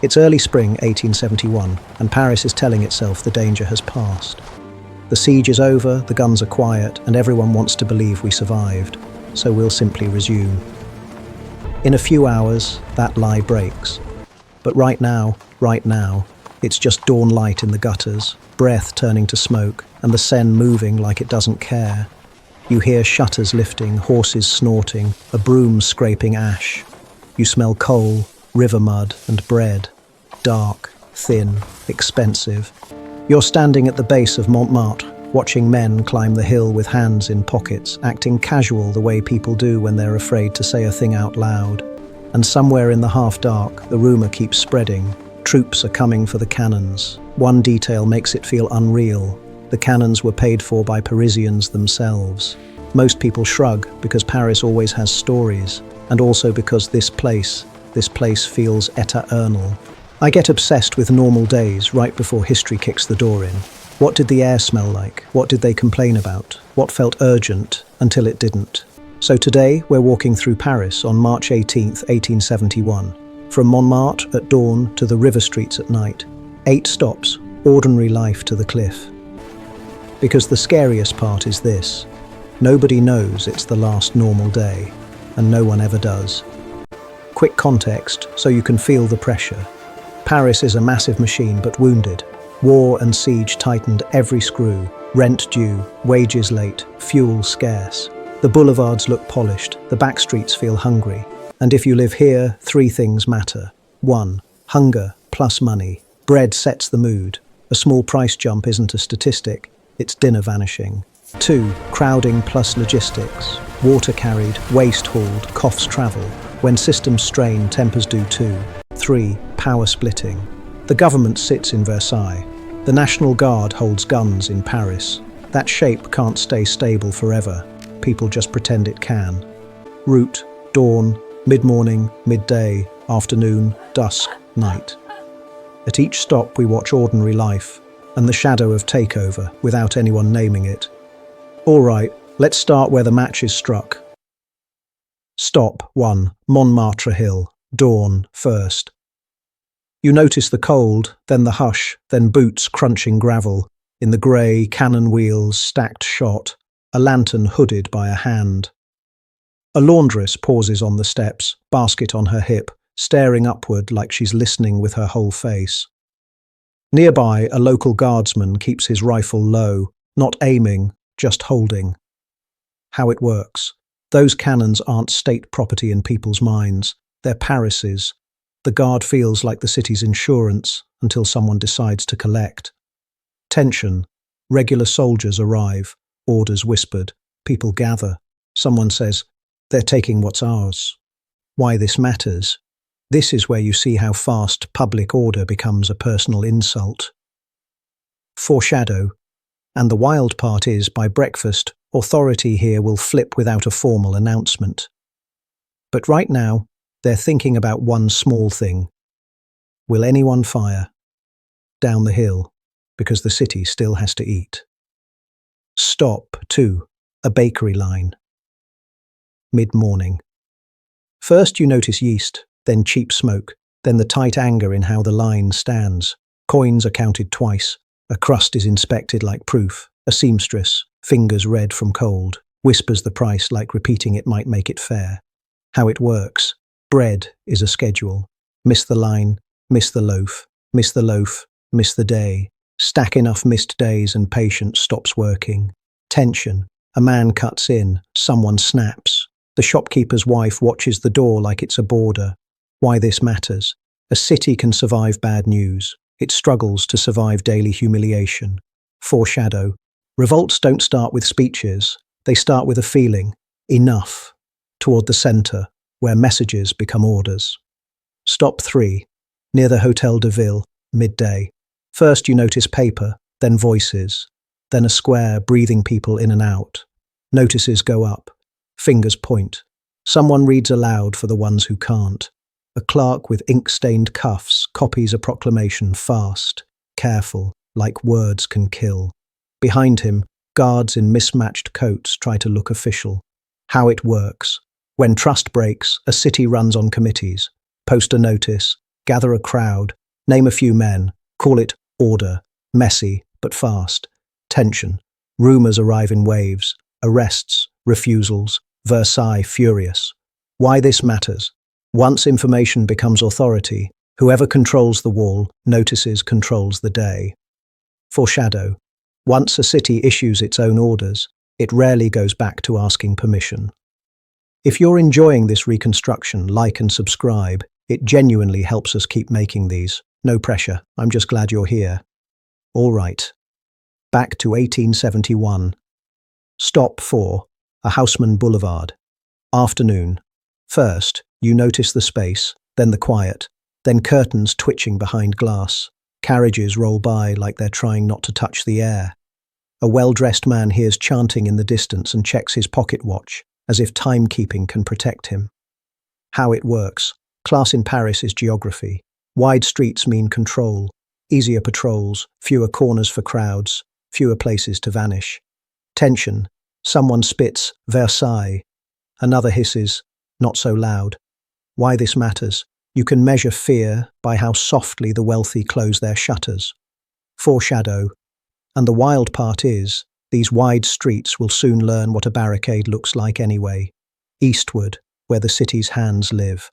It's early spring 1871, and Paris is telling itself the danger has passed. The siege is over, the guns are quiet, and everyone wants to believe we survived, so we'll simply resume. In a few hours, that lie breaks. But right now, it's just dawn light in the gutters, breath turning to smoke, and the Seine moving like it doesn't care. You hear shutters lifting, horses snorting, a broom scraping ash. You smell coal, river mud, and bread. Dark, thin, expensive. You're standing at the base of Montmartre, watching men climb the hill with hands in pockets, acting casual the way people do when they're afraid to say a thing out loud. And somewhere in the half-dark, the rumour keeps spreading. Troops are coming for the cannons. One detail makes it feel unreal. The cannons were paid for by Parisians themselves. Most people shrug because Paris always has stories, and also because this place feels eternal. I get obsessed with normal days right before history kicks the door in. What did the air smell like? What did they complain about? What felt urgent until it didn't? So today, we're walking through Paris on March 18th, 1871. From Montmartre at dawn to the river streets at night. 8 stops, ordinary life to the cliff. Because the scariest part is this. Nobody knows it's the last normal day, and no one ever does. Quick context, so you can feel the pressure. Paris is a massive machine, but wounded. War and siege tightened every screw. Rent due, wages late, fuel scarce. The boulevards look polished, the back streets feel hungry. And if you live here, 3 things matter. 1. Hunger plus money. Bread sets the mood. A small price jump isn't a statistic, it's dinner vanishing. 2. Crowding plus logistics. Water carried, waste hauled, coughs travel. When systems strain, tempers do too. 3. Power splitting. The government sits in Versailles. The National Guard holds guns in Paris. That shape can't stay stable forever. People just pretend it can. Route, dawn, mid-morning, midday, afternoon, dusk, night. At each stop we watch ordinary life and the shadow of takeover without anyone naming it. All right, let's start where the match is struck. Stop 1. Montmartre Hill. Dawn first. You notice the cold, then the hush, then boots crunching gravel. In the grey, cannon wheels, stacked shot, a lantern hooded by a hand. A laundress pauses on the steps, basket on her hip, staring upward like she's listening with her whole face. Nearby, a local guardsman keeps his rifle low, not aiming, just holding. How it works. Those cannons aren't state property in people's minds, they're Paris's. The guard feels like the city's insurance until someone decides to collect. Tension. Regular soldiers arrive, orders whispered, people gather. Someone says, "They're taking what's ours." Why this matters? This is where you see how fast public order becomes a personal insult. Foreshadow. And the wild part is, by breakfast, authority here will flip without a formal announcement. But right now, they're thinking about one small thing. Will anyone fire? Down the hill, because the city still has to eat. Stop 2. A bakery line. Mid-morning. First you notice yeast, then cheap smoke, then the tight anger in how the line stands. Coins are counted twice. A crust is inspected like proof. A seamstress, fingers red from cold, whispers the price like repeating it might make it fair. How it works. Bread is a schedule. Miss the line, miss the loaf, miss the loaf, miss the day. Stack enough missed days and patience stops working. Tension. A man cuts in, someone snaps. The shopkeeper's wife watches the door like it's a border. Why this matters. A city can survive bad news. It struggles to survive daily humiliation. Foreshadow. Revolts don't start with speeches. They start with a feeling. Enough. Toward the centre, where messages become orders. Stop 3. Near the Hotel de Ville, midday. First you notice paper, then voices. Then a square breathing people in and out. Notices go up. Fingers point. Someone reads aloud for the ones who can't. A clerk with ink-stained cuffs copies a proclamation fast, careful, like words can kill. Behind him, guards in mismatched coats try to look official. How it works. When trust breaks, a city runs on committees. Post a notice, Gather a crowd. Name a few men. Call it order. Messy, but fast. Tension. Rumours arrive in waves. Arrests. Refusals. Versailles furious. Why this matters? Once information becomes authority, whoever controls the wall notices controls the day. Foreshadow. Once a city issues its own orders, it rarely goes back to asking permission. If you're enjoying this reconstruction, like and subscribe. It genuinely helps us keep making these. No pressure, I'm just glad you're here. All right. Back to 1871. Stop 4. A Haussmann Boulevard. Afternoon. First, you notice the space, then the quiet, then curtains twitching behind glass. Carriages roll by like they're trying not to touch the air. A well-dressed man hears chanting in the distance and checks his pocket watch, as if timekeeping can protect him. How it works. Class in Paris is geography. Wide streets mean control, easier patrols, fewer corners for crowds, fewer places to vanish. Tension. Someone spits, Versailles. Another hisses, not so loud. Why this matters? You can measure fear by how softly the wealthy close their shutters. Foreshadow. And the wild part is, these wide streets will soon learn what a barricade looks like anyway. Eastward, where the city's hands live.